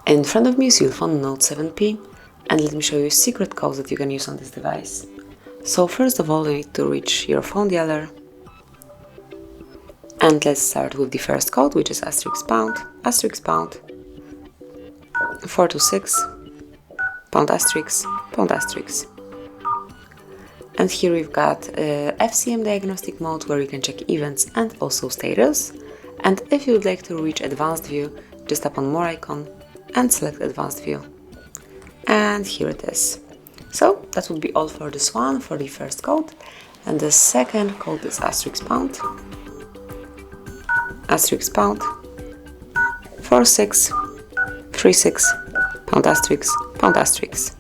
In front of me is ULEFONE Note 7P, and let me show you secret codes that you can use on this device. So first of all, you need to reach your phone dialer, and let's start with the first code, which is *##, 426, ###. And here we've got FCM diagnostic mode, where you can check events and also status. And if you would like to reach advanced view, just tap on more icon and select advanced view. And here it is. So that would be all for this one, for the first code. And the second code is *##, 4636, ###.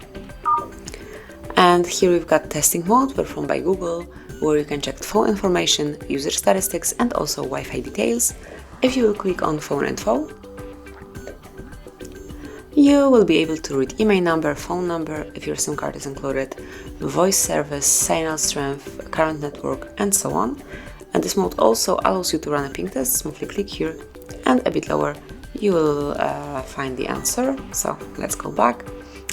And here we've got testing mode, performed by Google, where you can check phone information, user statistics, and also Wi-Fi details. If you will click on phone info, you will be able to read email number, phone number, if your SIM card is included, voice service, signal strength, current network, and so on. And this mode also allows you to run a ping test. Simply click here, and a bit lower you will find the answer. So let's go back.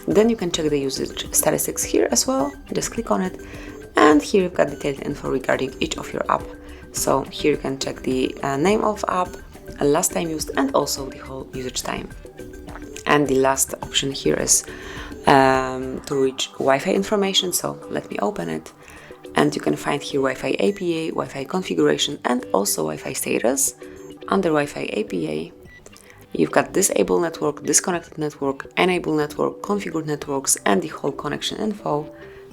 Then you can check the usage statistics here as well. Just click on it, and here you've got detailed info regarding each of your app. So here you can check the name of app, last time used, and also the whole usage time. And the last option here is to reach Wi-Fi information. So let me open it, and you can find here Wi-Fi APA, Wi-Fi configuration, and also Wi-Fi status. Under Wi-Fi APA, you've got disable network, disconnected network, enable network, configured networks, and the whole connection info.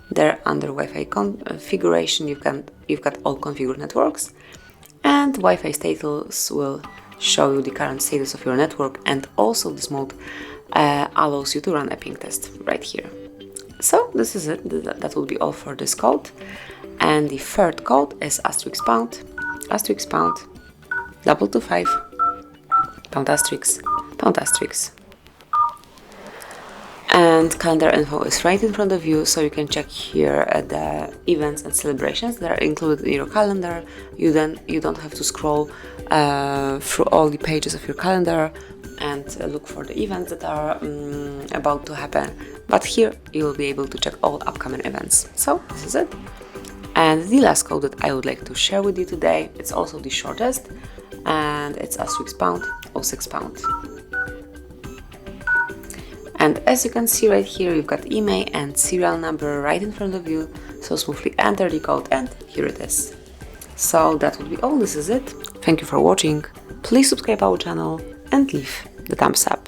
There under Wi-Fi configuration, you've got all configured networks, and Wi-Fi status will show you the current status of your network, and also this mode allows you to run a ping test right here. So this is it. That will be all for this code. And the third code is *##, 225, ###. And calendar info is right in front of you, so you can check here the events and celebrations that are included in your calendar. You don't have to scroll through all the pages of your calendar and look for the events that are about to happen. But here you will be able to check all upcoming events. So this is it. And the last code that I would like to share with you today, it's also the shortest, and it's *##, 06. And as you can see right here, you've got email and serial number right in front of you. So smoothly enter the code, and here it is. So that would be all. This is it. Thank you for watching. Please subscribe our channel and leave the thumbs up.